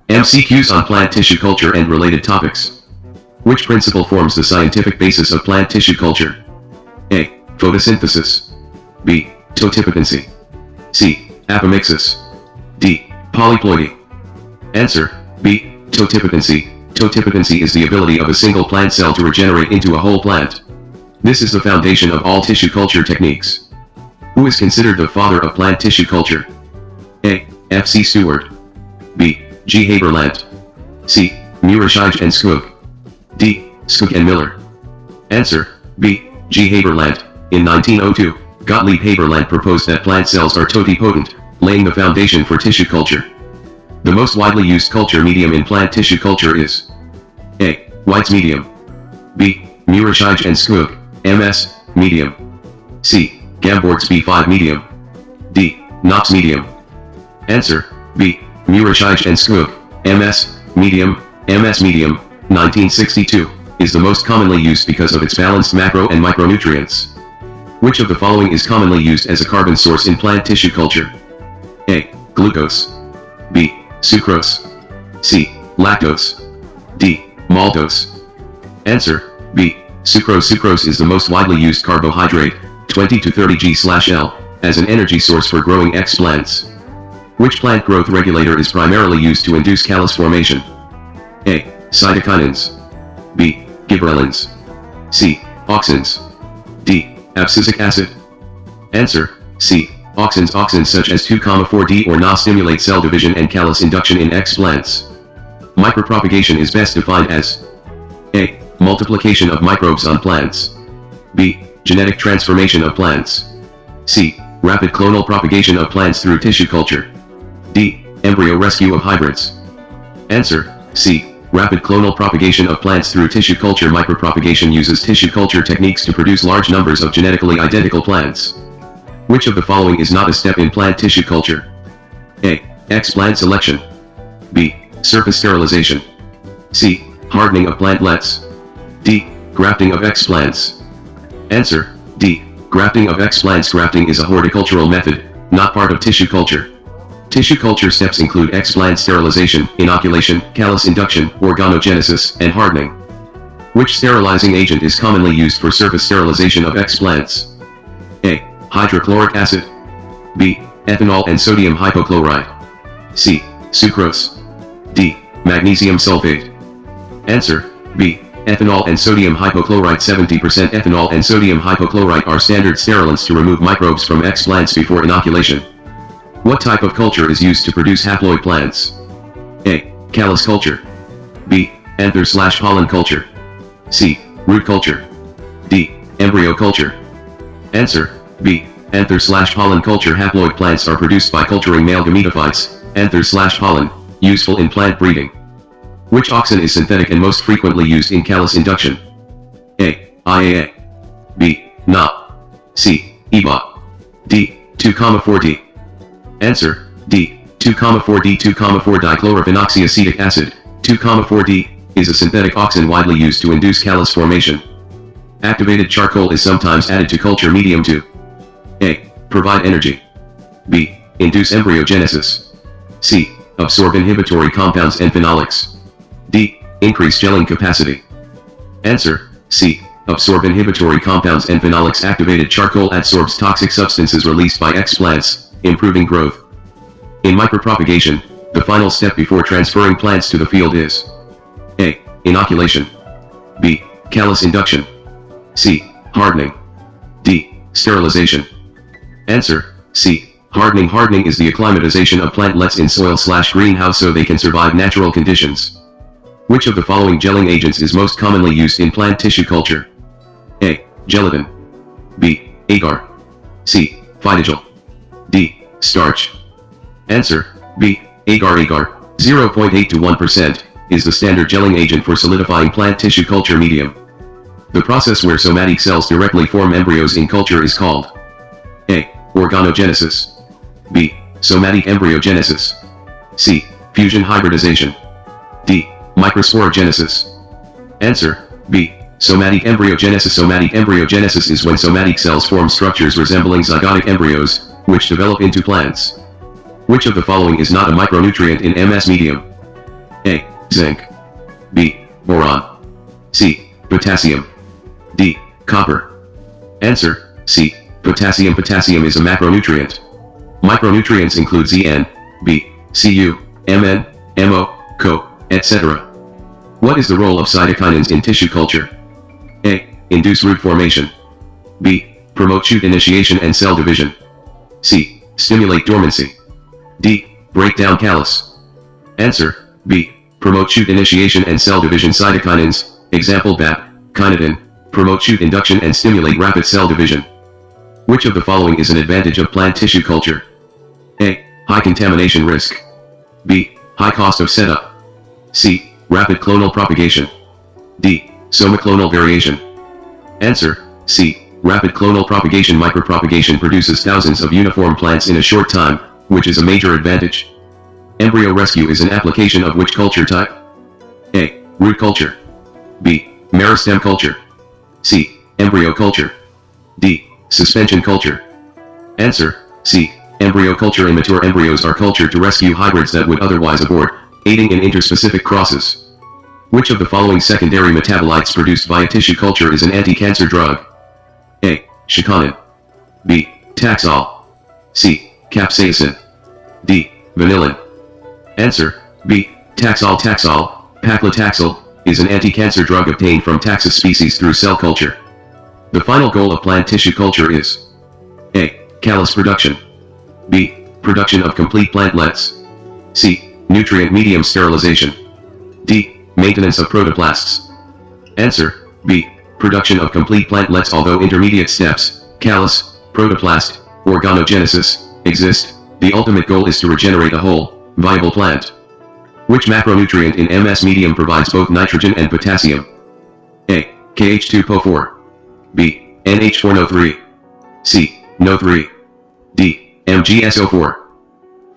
MCQs on plant tissue culture and related topics. Which principle forms the scientific basis of plant tissue culture? A. Photosynthesis. B. Totipotency. C. Apomixis. D. Polyploidy. Answer: B. Totipotency. Totipotency is the ability of a single plant cell to regenerate into a whole plant. This is the foundation of all tissue culture techniques. Who is considered the father of plant tissue culture? A. F. C. Stewart. B. G. Haberlandt. C. Murashige and Skoog. D. Skoog and Miller. Answer: B. G. Haberlandt. In 1902, Gottlieb Haberlandt proposed that plant cells are totipotent, laying the foundation for tissue culture. The most widely used culture medium in plant tissue culture is A. White's medium. B. Murashige and Skoog, MS, medium. C. Gamborg's B5 medium. D. Knox medium. Answer: B. Murashige and Skoog, MS, medium. MS medium, 1962, is the most commonly used because of its balanced macro and micronutrients. Which of the following is commonly used as a carbon source in plant tissue culture? A. Glucose. B. Sucrose. C. Lactose. D. Maltose. Answer: B. Sucrose. Sucrose is the most widely used carbohydrate, 20 to 30 G/L, as an energy source for growing X plants. Which plant growth regulator is primarily used to induce callus formation? A. Cytokinins. B. Gibberellins. C. Auxins. D. Abscisic acid. Answer: C. Auxins. Auxins such as 2,4-D or Na stimulate cell division and callus induction in X plants. Micropropagation is best defined as A. Multiplication of microbes on plants. B. Genetic transformation of plants. C. Rapid clonal propagation of plants through tissue culture. D. Embryo rescue of hybrids. Answer: C. Rapid clonal propagation of plants through tissue culture. Micropropagation uses tissue culture techniques to produce large numbers of genetically identical plants. Which of the following is not a step in plant tissue culture? A. Explant selection. B. Surface sterilization. C. Hardening of plantlets. D. Grafting of explants. Answer: D. Grafting of explants. Grafting is a horticultural method, not part of tissue culture. Tissue culture steps include explant sterilization, inoculation, callus induction, organogenesis, and hardening. Which sterilizing agent is commonly used for surface sterilization of explants? A. Hydrochloric acid. B. Ethanol and sodium hypochlorite. C. Sucrose. D. Magnesium sulfate. Answer: B. Ethanol and sodium hypochlorite. 70% ethanol and sodium hypochlorite are standard sterilants to remove microbes from explants before inoculation. What type of culture is used to produce haploid plants? A. Callus culture. B. Anther/pollen culture. C. Root culture. D. Embryo culture. Answer: B. Anther/pollen culture. Haploid plants are produced by culturing male gametophytes, anther/pollen, useful in plant breeding. Which auxin is synthetic and most frequently used in callus induction? A. IAA. B. Na. C. EBA. D. 2,4-D. Answer: D. 2,4-D. 2,4-dichlorophenoxyacetic acid, 2,4-D, is a synthetic auxin widely used to induce callus formation. Activated charcoal is sometimes added to culture medium to A. Provide energy. B. Induce embryogenesis. C. Absorb inhibitory compounds and phenolics. D. Increase gelling capacity. Answer: C. Absorb inhibitory compounds and phenolics. Activated charcoal adsorbs toxic substances released by explants, improving growth. In micropropagation, the final step before transferring plants to the field is A. Inoculation. B. Callus induction. C. Hardening. D. Sterilization. Answer: C. Hardening. Hardening is the acclimatization of plantlets in soil/greenhouse so they can survive natural conditions. Which of the following gelling agents is most commonly used in plant tissue culture? A. Gelatin. B. Agar. C. Phytogel. D. Starch. Answer: B. Agar. Agar, 0.8 to 1%, is the standard gelling agent for solidifying plant tissue culture medium. The process where somatic cells directly form embryos in culture is called A. Organogenesis. B. Somatic embryogenesis. C. Fusion hybridization. D. Microsporogenesis. Answer: B. Somatic embryogenesis. Somatic embryogenesis is when somatic cells form structures resembling zygotic embryos, which develop into plants. Which of the following is not a micronutrient in MS medium? A. Zinc. B. Boron. C. Potassium. D. Copper. Answer, C. Potassium. Potassium is a macronutrient. Micronutrients include Zn, B, Cu, Mn, Mo, Co, etc. What is the role of cytokinins in tissue culture? A. Induce root formation. B. Promote shoot initiation and cell division. C. Stimulate dormancy. D. Break down callus. Answer, B. Promote shoot initiation and cell division. Cytokinins, example BAP, kinidin, promote shoot induction and stimulate rapid cell division. Which of the following is an advantage of plant tissue culture? A. High contamination risk. B. High cost of setup. C. Rapid clonal propagation. D. Somaclonal variation. Answer, C. Rapid clonal propagation. Micropropagation produces thousands of uniform plants in a short time, which is a major advantage. Embryo rescue is an application of which culture type? A. Root culture. B. Meristem culture. C. Embryo culture. D. Suspension culture. Answer, C. Embryo culture. Immature embryos are cultured to rescue hybrids that would otherwise abort, aiding in interspecific crosses. Which of the following secondary metabolites produced via tissue culture is an anti-cancer drug? A. Chiconin. B. Taxol. C. Capsaicin. D. Vanillin. Answer, B. Taxol. Taxol, paclitaxel, is an anti-cancer drug obtained from Taxus species through cell culture. The final goal of plant tissue culture is A. Callus production. B. Production of complete plantlets. C. Nutrient medium sterilization. D. Maintenance of protoplasts. Answer, B. Production of complete plantlets. Although intermediate steps, callus, protoplast, organogenesis, exist, the ultimate goal is to regenerate a whole, viable plant. Which macronutrient in MS medium provides both nitrogen and potassium? A. KH2PO4. B. NH4NO3. C. NO3. D. MgSO4.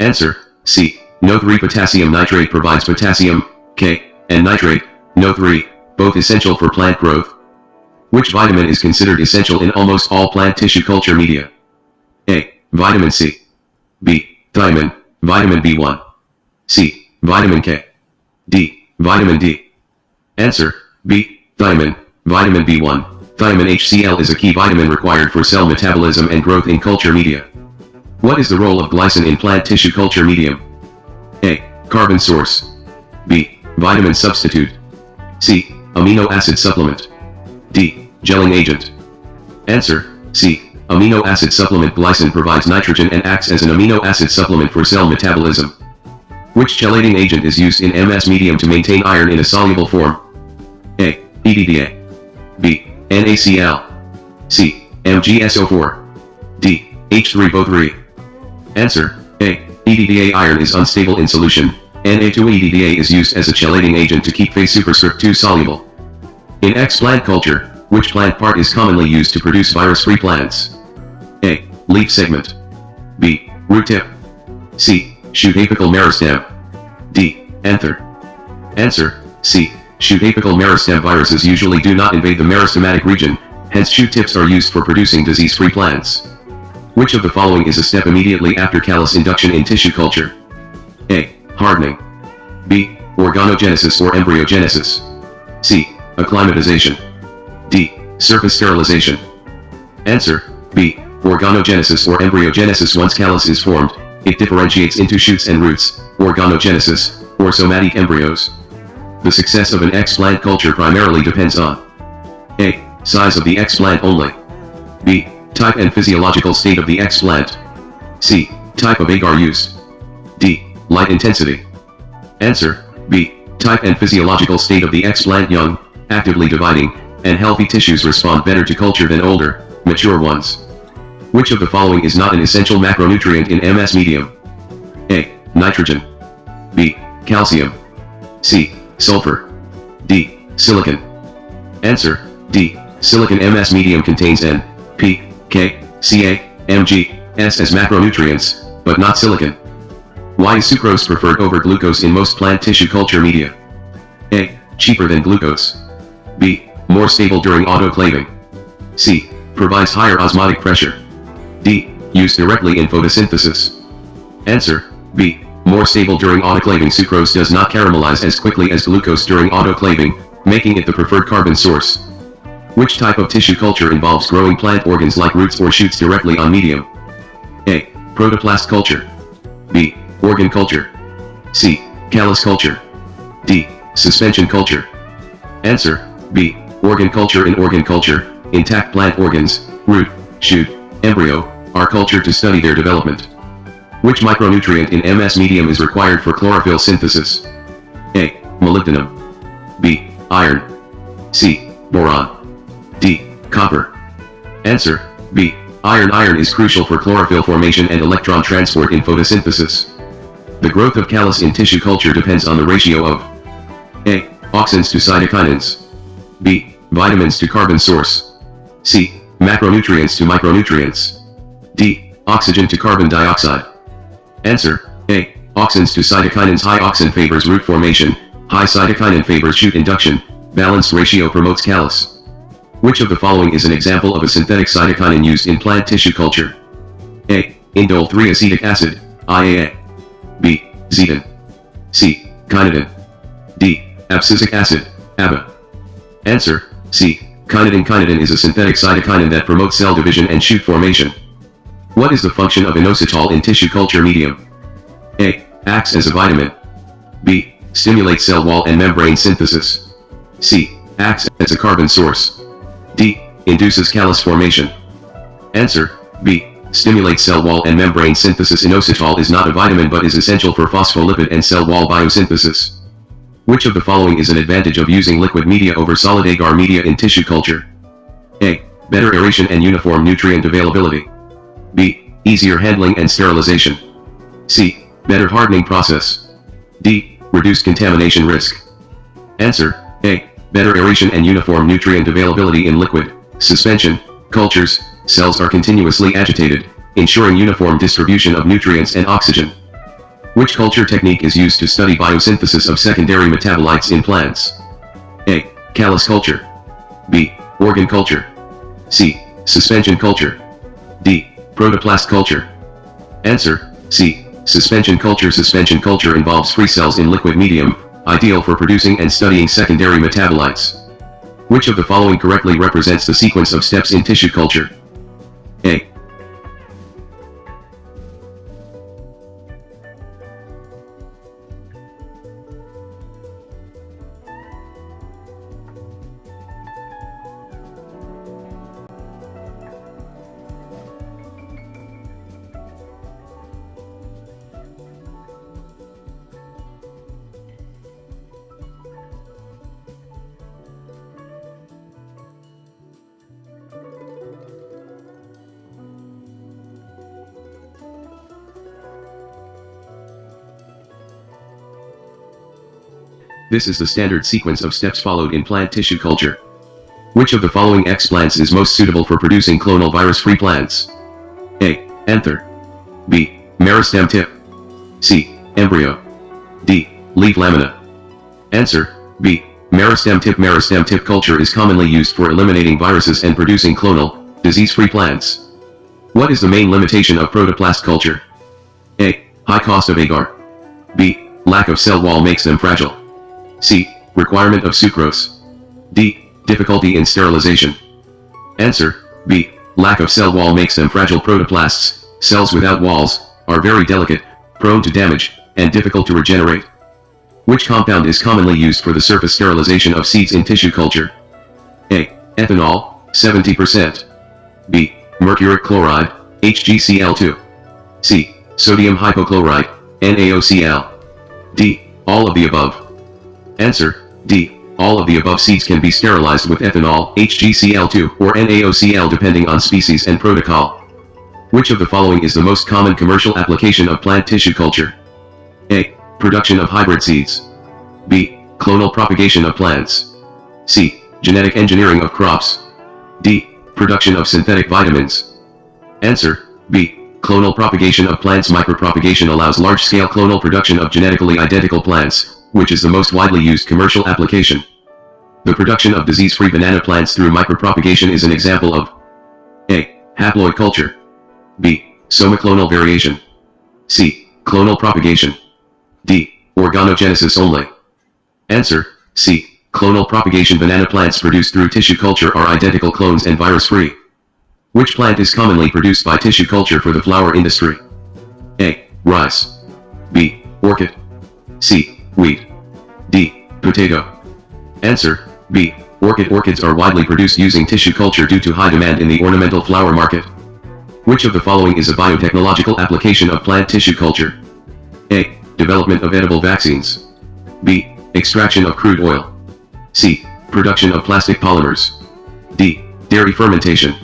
Answer, C. NO3. Potassium nitrate provides potassium, K, and nitrate, NO3, both essential for plant growth. Which vitamin is considered essential in almost all plant tissue culture media? A. Vitamin C. B. Thiamine, vitamin B1. C. Vitamin K. D. Vitamin D. Answer, B. Thiamine, vitamin B1. Thiamine HCl is a key vitamin required for cell metabolism and growth in culture media. What is the role of glycine in plant tissue culture medium? A. Carbon source. B. Vitamin substitute. C. Amino acid supplement. D. Gelling agent. Answer, C. Amino acid supplement. Glycine provides nitrogen and acts as an amino acid supplement for cell metabolism. Which chelating agent is used in MS medium to maintain iron in a soluble form? A. EDTA. B. NaCl. C. MgSO4. D. H3O3. Answer, A. EDTA. Iron is unstable in solution. Na2-EDTA is used as a chelating agent to keep phase superscript 2 soluble. In Explant culture, which plant part is commonly used to produce virus-free plants? A. Leaf segment. B. Root tip. C. Shoot apical meristem. D. Anther. Answer, C. Shoot apical meristem. Viruses usually do not invade the meristematic region, hence shoot tips are used for producing disease-free plants. Which of the following is a step immediately after callus induction in tissue culture? A. Hardening. B. Organogenesis or embryogenesis. C. Acclimatization. D. Surface sterilization. Answer, B. Organogenesis or embryogenesis. Once callus is formed, it differentiates into shoots and roots, organogenesis, or somatic embryos. The success of an explant culture primarily depends on A. Size of the explant only. B. Type and physiological state of the explant. C. Type of agar used. D. Light intensity. Answer, B. Type and physiological state of the explant. Young, actively dividing, and healthy tissues respond better to culture than older, mature ones. Which of the following is not an essential macronutrient in MS medium? A. Nitrogen. B. Calcium. C. Sulfur. D. Silicon. Answer, D. Silicon. MS medium contains N, P, K, Ca, Mg, S as macronutrients, but not silicon. Why is sucrose preferred over glucose in most plant tissue culture media? A. Cheaper than glucose. B. More stable during autoclaving. C. Provides higher osmotic pressure. D. Used directly in photosynthesis. Answer, B. more stable during autoclaving. Sucrose does not caramelize as quickly as glucose during autoclaving, making it the preferred carbon source. Which type of tissue culture involves growing plant organs like roots or shoots directly on medium? A. Protoplast culture. B. Organ culture. C. Callus culture. D. Suspension culture. Answer: B. Organ culture. In organ culture, intact plant organs, root, shoot, embryo, are cultured to study their development. Which micronutrient in MS medium is required for chlorophyll synthesis? A. Molybdenum. B. Iron. C. Boron. D. Copper. Answer: B. Iron. Iron is crucial for chlorophyll formation and electron transport in photosynthesis. The growth of callus in tissue culture depends on the ratio of A. Auxins to cytokinins. B. Vitamins to carbon source. C. Macronutrients to micronutrients. D. Oxygen to carbon dioxide. Answer: A. Auxins to cytokinins. High auxin favors root formation, high cytokinin favors shoot induction, balanced ratio promotes callus. Which of the following is an example of a synthetic cytokinin used in plant tissue culture? A. Indole 3-acetic acid, IAA. B. Zetin. C. Quinidin. D. Abscisic acid, ABA. Answer: C. Quinidin. Quinidin is a synthetic cytokinin that promotes cell division and shoot formation. What is the function of inositol in tissue culture medium? A. Acts as a vitamin. B. Stimulates cell wall and membrane synthesis. C. Acts as a carbon source. D. Induces callus formation. Answer: B. Stimulates cell wall and membrane synthesis. Inositol is not a vitamin but is essential for phospholipid and cell wall biosynthesis. Which of the following is an advantage of using liquid media over solid agar media in tissue culture? A. Better aeration and uniform nutrient availability. B. Easier handling and sterilization. C. Better hardening process. D. Reduced contamination risk. Answer: A. Better aeration and uniform nutrient availability. In liquid, suspension, cultures, cells are continuously agitated, ensuring uniform distribution of nutrients and oxygen. Which culture technique is used to study biosynthesis of secondary metabolites in plants? A. Callus culture. B. Organ culture. C. Suspension culture. D. Protoplast culture. Answer: C. Suspension culture. Suspension culture involves free cells in liquid medium, ideal for producing and studying secondary metabolites. Which of the following correctly represents the sequence of steps in tissue culture? A. This is the standard sequence of steps followed in plant tissue culture. Which of the following explants is most suitable for producing clonal virus-free plants? A. Anther. B. Meristem tip. C. Embryo. D. Leaf lamina. Answer: B. Meristem tip. Meristem tip culture is commonly used for eliminating viruses and producing clonal, disease-free plants. What is the main limitation of protoplast culture? A. High cost of agar. B. Lack of cell wall makes them fragile. C. Requirement of sucrose. D. Difficulty in sterilization. Answer: B. Lack of cell wall makes them fragile. Protoplasts, cells without walls, are very delicate, prone to damage, and difficult to regenerate. Which compound is commonly used for the surface sterilization of seeds in tissue culture? A. Ethanol, 70%. B. Mercuric chloride, HgCl2. C. Sodium hypochlorite, NaOCl. D. All of the above. Answer: D. All of the above. Seeds can be sterilized with ethanol, HgCl2, or NaOCl depending on species and protocol. Which of the following is the most common commercial application of plant tissue culture? A. Production of hybrid seeds. B. Clonal propagation of plants. C. Genetic engineering of crops. D. Production of synthetic vitamins. Answer: B. Clonal propagation of plants. Micropropagation allows large-scale clonal production of genetically identical plants, which is the most widely used commercial application. The production of disease-free banana plants through micropropagation is an example of A. Haploid culture. B. Somaclonal variation. C. Clonal propagation. D. Organogenesis only. Answer, C. Clonal propagation. Banana plants produced through tissue culture are identical clones and virus-free. Which plant is commonly produced by tissue culture for the flower industry? A. Rice. B. Orchid. C. Wheat. D. Potato. Answer, B. Orchid. Orchids are widely produced using tissue culture due to high demand in the ornamental flower market. Which of the following is a biotechnological application of plant tissue culture? A. Development of edible vaccines. B. Extraction of crude oil. C. Production of plastic polymers. D. Dairy fermentation.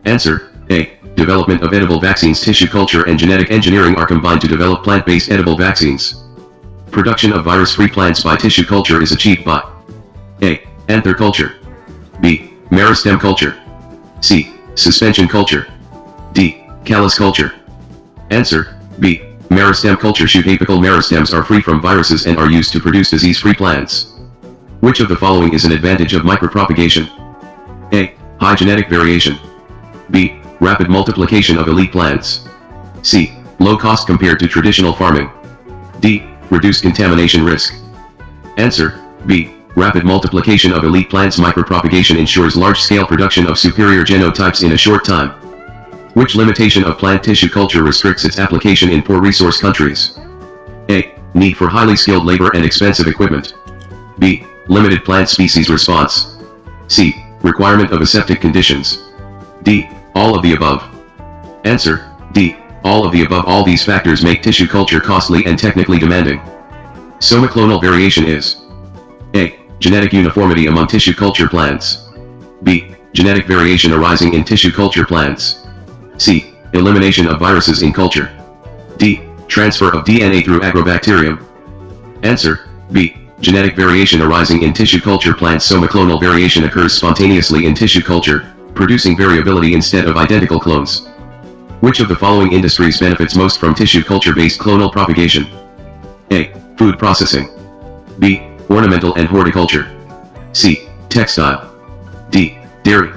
Answer, A. Development of edible vaccines. Tissue culture and genetic engineering are combined to develop plant-based edible vaccines. Production of virus-free plants by tissue culture is achieved by A. Anther culture. B. Meristem culture. C. Suspension culture. D. Callus culture. Answer, B. Meristem culture. Shoot apical meristems are free from viruses and are used to produce disease-free plants. Which of the following is an advantage of micropropagation? A. High genetic variation. B. Rapid multiplication of elite plants. C. Low cost compared to traditional farming. D. Reduced contamination risk. Answer, B. Rapid multiplication of elite plants. Micropropagation ensures large-scale production of superior genotypes in a short time. Which limitation of plant tissue culture restricts its application in poor resource countries? A. Need for highly skilled labor and expensive equipment. B. Limited plant species response. C. Requirement of aseptic conditions. D. All of the above. Answer, D. All of the above. All these factors make tissue culture costly and technically demanding. Somaclonal variation is A. Genetic uniformity among tissue culture plants. B. Genetic variation arising in tissue culture plants. C. Elimination of viruses in culture. D. Transfer of DNA through agrobacterium. Answer, B. Genetic variation arising in tissue culture plants. Somaclonal variation occurs spontaneously in tissue culture, producing variability instead of identical clones. Which of the following industries benefits most from tissue culture-based clonal propagation? A. Food processing. B. Ornamental and horticulture. C. Textile. D. Dairy.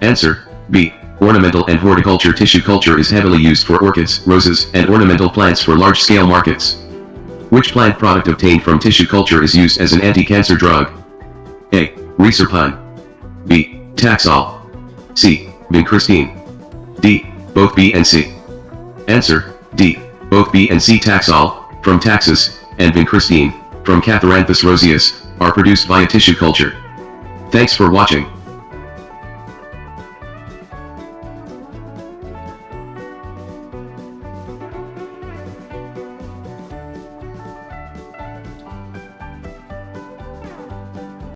Answer, B. Ornamental and horticulture. Tissue culture is heavily used for orchids, roses, and ornamental plants for large-scale markets. Which plant product obtained from tissue culture is used as an anti-cancer drug? A. Reserpine. B. Taxol. C. Vincristine. D. Both B and C. Answer, D. Both B and C. Taxol, from Taxus, and Vincristine, from Catharanthus roseus, are produced via tissue culture. Thanks for watching.